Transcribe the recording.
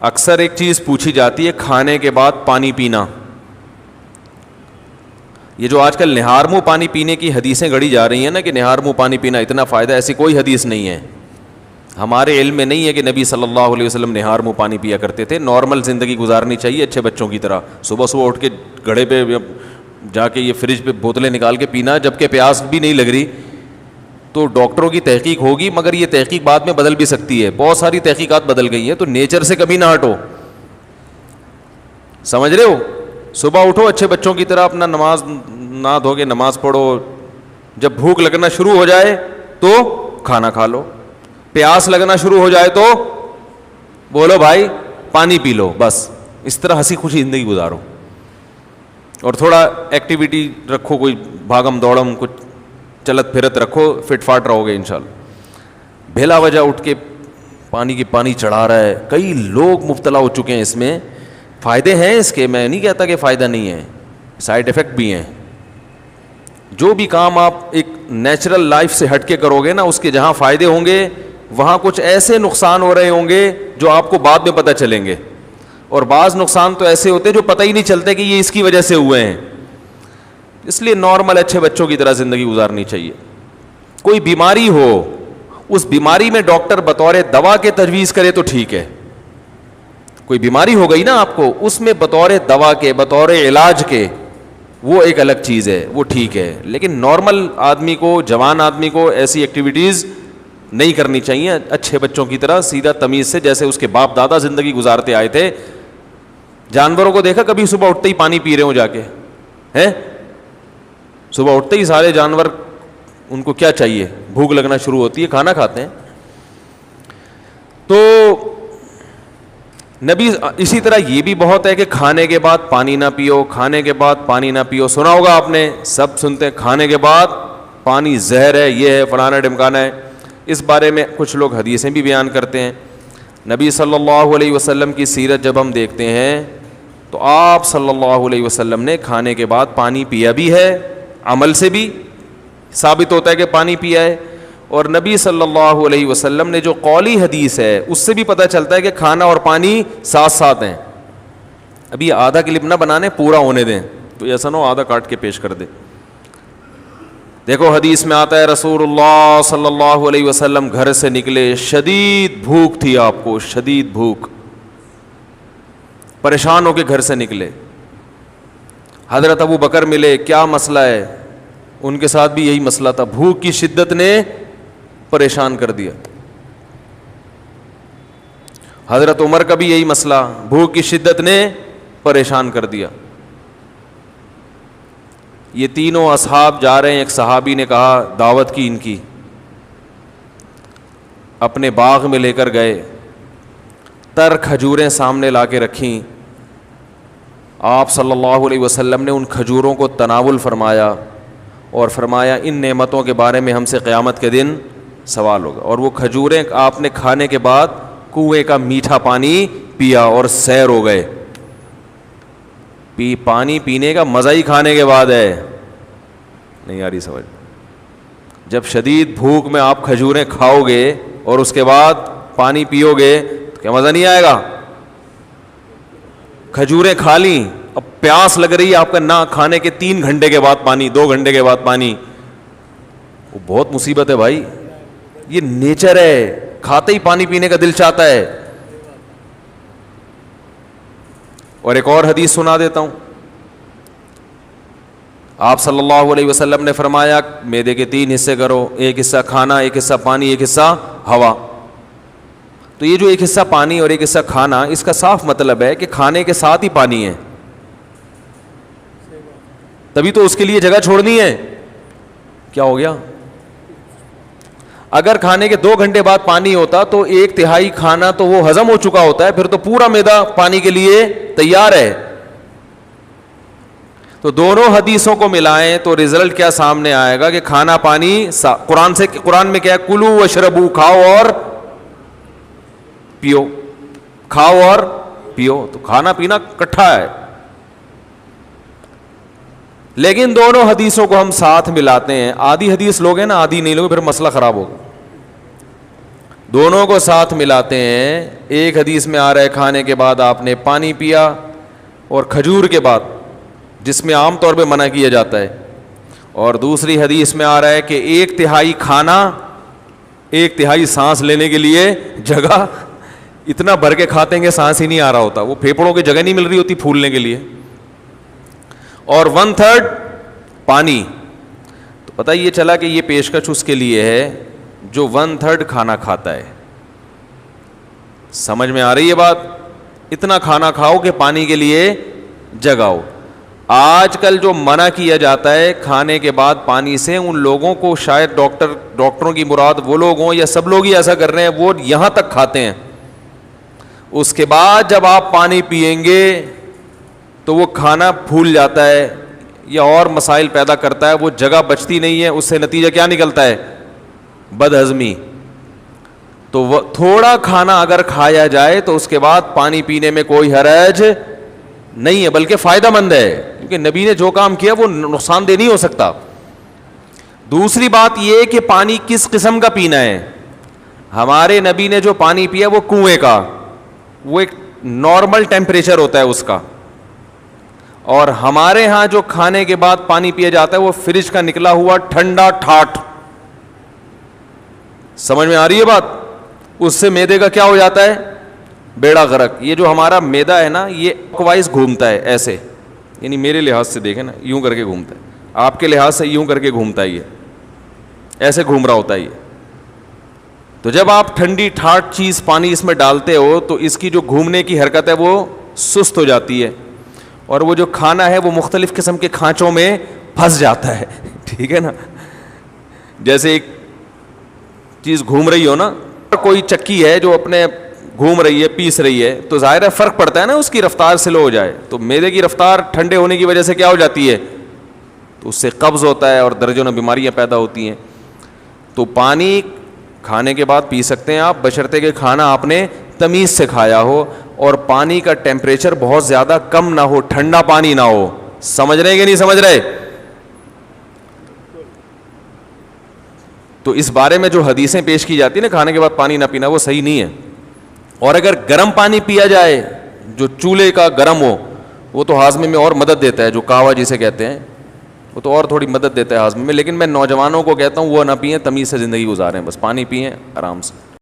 اکثر ایک چیز پوچھی جاتی ہے کھانے کے بعد پانی پینا. یہ جو آج کل نہار منہ پانی پینے کی حدیثیں گڑھی جا رہی ہیں نا کہ نہار منہ پانی پینا اتنا فائدہ, ایسی کوئی حدیث نہیں ہے. ہمارے علم میں نہیں ہے کہ نبی صلی اللہ علیہ وسلم نہار منہ پانی پیا کرتے تھے. نارمل زندگی گزارنی چاہیے اچھے بچوں کی طرح. صبح صبح اٹھ کے گھڑے پہ جا کے یہ فریج پہ بوتلیں نکال کے پینا, جبکہ پیاس بھی نہیں لگ رہی. تو ڈاکٹروں کی تحقیق ہوگی, مگر یہ تحقیق بعد میں بدل بھی سکتی ہے. بہت ساری تحقیقات بدل گئی ہیں. تو نیچر سے کبھی نہ ہٹو, سمجھ رہے ہو. صبح اٹھو اچھے بچوں کی طرح, اپنا نماز نہ دھو کے نماز پڑھو. جب بھوک لگنا شروع ہو جائے تو کھانا کھا لو. پیاس لگنا شروع ہو جائے تو بولو بھائی پانی پی لو. بس اس طرح ہنسی خوشی زندگی گزارو. اور تھوڑا ایکٹیویٹی رکھو, کوئی بھاگم دوڑم, کچھ چلت پھرت رکھو, فٹ فاٹ رہو گے انشاءاللہ. بھیلا وجہ اٹھ کے پانی چڑھا رہا ہے. کئی لوگ مبتلا ہو چکے ہیں اس میں. فائدے ہیں اس کے, میں نہیں کہتا کہ فائدہ نہیں ہے, سائڈ افیکٹ بھی ہیں. جو بھی کام آپ ایک نیچرل لائف سے ہٹ کے کرو گے نا, اس کے جہاں فائدے ہوں گے وہاں کچھ ایسے نقصان ہو رہے ہوں گے جو آپ کو بعد میں پتہ چلیں گے. اور بعض نقصان تو ایسے ہوتے ہیں جو پتہ ہی نہیں چلتے کہ یہ اس کی وجہ سے ہوئے ہیں. اس لیے نارمل اچھے بچوں کی طرح زندگی گزارنی چاہیے. کوئی بیماری ہو, اس بیماری میں ڈاکٹر بطور دوا کے تجویز کرے تو ٹھیک ہے. کوئی بیماری ہو گئی نا آپ کو, اس میں بطور دوا کے, بطور علاج کے, وہ ایک الگ چیز ہے, وہ ٹھیک ہے. لیکن نارمل آدمی کو, جوان آدمی کو ایسی ایکٹیویٹیز نہیں کرنی چاہیے. اچھے بچوں کی طرح سیدھا تمیز سے, جیسے اس کے باپ دادا زندگی گزارتے آئے تھے. جانوروں کو دیکھا کبھی صبح اٹھتے ہی پانی پی رہے ہوں جا کے ہیں؟ صبح اٹھتے ہی سارے جانور, ان کو کیا چاہیے, بھوک لگنا شروع ہوتی ہے, کھانا کھاتے ہیں. تو نبی اسی طرح یہ بھی بہت ہے کہ کھانے کے بعد پانی نہ پیو, کھانے کے بعد پانی نہ پیو. سنا ہوگا آپ نے, سب سنتے ہیں کھانے کے بعد پانی زہر ہے, یہ ہے, فلانا ڈمکانا ہے. اس بارے میں کچھ لوگ حدیثیں بھی بیان کرتے ہیں. نبی صلی اللہ علیہ وسلم کی سیرت جب ہم دیکھتے ہیں تو آپ صلی اللہ علیہ وسلم نے کھانے کے بعد پانی پیا بھی ہے, عمل سے بھی ثابت ہوتا ہے کہ پانی پیا ہے. اور نبی صلی اللہ علیہ وسلم نے جو قولی حدیث ہے اس سے بھی پتہ چلتا ہے کہ کھانا اور پانی ساتھ ساتھ ہیں. ابھی آدھا کلپ نہ بنانے, پورا ہونے دیں, تو ایسا نہ ہو آدھا کاٹ کے پیش کر دے. دیکھو حدیث میں آتا ہے رسول اللہ صلی اللہ علیہ وسلم گھر سے نکلے, شدید بھوک تھی آپ کو, شدید بھوک, پریشان ہو کے گھر سے نکلے. حضرت ابو بکر ملے, کیا مسئلہ ہے؟ ان کے ساتھ بھی یہی مسئلہ تھا, بھوک کی شدت نے پریشان کر دیا. حضرت عمر کا بھی یہی مسئلہ, بھوک کی شدت نے پریشان کر دیا. یہ تینوں اصحاب جا رہے ہیں. ایک صحابی نے کہا, دعوت کی ان کی, اپنے باغ میں لے کر گئے, تر کھجوریں سامنے لا کے رکھیں. آپ صلی اللہ علیہ وسلم نے ان کھجوروں کو تناول فرمایا اور فرمایا ان نعمتوں کے بارے میں ہم سے قیامت کے دن سوال ہوگا. اور وہ کھجوریں آپ نے کھانے کے بعد کنویں کا میٹھا پانی پیا اور سیر ہو گئے. پانی پینے کا مزہ ہی کھانے کے بعد ہے. نہیں آ رہی سمجھ؟ جب شدید بھوک میں آپ کھجوریں کھاؤ گے اور اس کے بعد پانی پیو گے تو کیا مزہ نہیں آئے گا؟ کھجوریں کھا لیں, اب پیاس لگ رہی ہے آپ کا, نہ کھانے کے 3 گھنٹے کے بعد پانی, 2 گھنٹے کے بعد پانی, وہ بہت مصیبت ہے بھائی. یہ نیچر ہے, کھاتے ہی پانی پینے کا دل چاہتا ہے. اور ایک اور حدیث سنا دیتا ہوں. آپ صلی اللہ علیہ وسلم نے فرمایا معدے کے 3 حصے کرو, ایک حصہ کھانا, ایک حصہ پانی, ایک حصہ ہوا. تو یہ جو ایک حصہ پانی اور ایک حصہ کھانا, اس کا صاف مطلب ہے کہ کھانے کے ساتھ ہی پانی ہے, تبھی تو اس کے لیے جگہ چھوڑنی ہے. کیا ہو گیا؟ اگر کھانے کے 2 گھنٹے بعد پانی ہوتا تو 1/3 کھانا تو وہ ہضم ہو چکا ہوتا ہے, پھر تو پورا معدہ پانی کے لیے تیار ہے. تو دونوں حدیثوں کو ملائیں تو رزلٹ کیا سامنے آئے گا کہ کھانا پانی قرآن میں کیا ہے, کلو واشربو, کھاؤ اور پیو, کھاؤ اور پیو. تو کھانا پینا کٹھا ہے. لیکن دونوں حدیثوں کو ہم ساتھ ملاتے ہیں. آدھی حدیث لوگ ہیں نا, آدھی نہیں لوگ, پھر مسئلہ خراب ہوگا. دونوں کو ساتھ ملاتے ہیں. ایک حدیث میں آ رہا ہے کھانے کے بعد آپ نے پانی پیا اور کھجور کے بعد, جس میں عام طور پہ منع کیا جاتا ہے, اور دوسری حدیث میں آ رہا ہے کہ 1/3 کھانا 1/3 سانس لینے کے لیے جگہ. اتنا بھر کے کھاتے ہیں کہ سانس ہی نہیں آ رہا ہوتا, وہ پھیپھڑوں کی جگہ نہیں مل رہی ہوتی پھولنے کے لیے. اور 1/3 پانی. تو پتہ یہ چلا کہ یہ پیشکش اس کے لیے ہے جو 1/3 کھانا کھاتا ہے. سمجھ میں آ رہی ہے بات؟ اتنا کھانا کھاؤ کہ پانی کے لیے جگہ ہو. آج کل جو منع کیا جاتا ہے کھانے کے بعد پانی سے, ان لوگوں کو شاید ڈاکٹروں کی مراد وہ لوگ ہوں یا سب لوگ ہی ایسا کر رہے ہیں, وہ یہاں تک کھاتے ہیں. اس کے بعد جب آپ پانی پئیں گے تو وہ کھانا پھول جاتا ہے یا اور مسائل پیدا کرتا ہے, وہ جگہ بچتی نہیں ہے. اس سے نتیجہ کیا نکلتا ہے؟ بد ہضمی. تو تھوڑا کھانا اگر کھایا جائے تو اس کے بعد پانی پینے میں کوئی حرج نہیں ہے, بلکہ فائدہ مند ہے, کیونکہ نبی نے جو کام کیا وہ نقصان دہ نہیں ہو سکتا. دوسری بات یہ کہ پانی کس قسم کا پینا ہے. ہمارے نبی نے جو پانی پیا وہ کنویں کا, وہ ایک نارمل ٹیمپریچر ہوتا ہے اس کا. اور ہمارے ہاں جو کھانے کے بعد پانی پیا جاتا ہے وہ فریج کا نکلا ہوا ٹھنڈا ٹھاٹ. سمجھ میں آ رہی ہے بات؟ اس سے معدے کا کیا ہو جاتا ہے؟ بیڑا غرق. یہ جو ہمارا معدہ ہے نا یہ وائز گھومتا ہے ایسے, یعنی میرے لحاظ سے دیکھیں نا یوں کر کے گھومتا ہے, آپ کے لحاظ سے یوں کر کے گھومتا ہے, یہ ایسے گھوم رہا ہوتا ہے یہ. تو جب آپ ٹھنڈی ٹھاٹ چیز پانی اس میں ڈالتے ہو تو اس کی جو گھومنے کی حرکت ہے وہ سست ہو جاتی ہے, اور وہ جو کھانا ہے وہ مختلف قسم کے کھانچوں میں پھنس جاتا ہے. ٹھیک ہے نا؟ جیسے ایک چیز گھوم رہی ہو نا, کوئی چکی ہے جو اپنے گھوم رہی ہے پیس رہی ہے, تو ظاہر ہے فرق پڑتا ہے نا, اس کی رفتار سلو ہو جائے تو معدے کی رفتار ٹھنڈے ہونے کی وجہ سے کیا ہو جاتی ہے, تو اس سے قبض ہوتا ہے اور درجنوں بیماریاں پیدا ہوتی ہیں. تو پانی کھانے کے بعد پی سکتے ہیں آپ, بشرطے کہ کھانا آپ نے تمیز سے کھایا ہو اور پانی کا ٹیمپریچر بہت زیادہ کم نہ ہو, ٹھنڈا پانی نہ ہو. سمجھ رہے کہ نہیں سمجھ رہے؟ تو اس بارے میں جو حدیثیں پیش کی جاتی ہیں نا کھانے کے بعد پانی نہ پینا, وہ صحیح نہیں ہے. اور اگر گرم پانی پیا جائے جو چولہے کا گرم ہو, وہ تو ہاضمے میں اور مدد دیتا ہے, جو کہوا جسے کہتے ہیں, وہ تو اور تھوڑی مدد دیتا ہے ہاضمے میں. لیکن میں نوجوانوں کو کہتا ہوں وہ نہ پئیں, تمیز سے زندگی گزاریں, بس پانی پئیں آرام سے.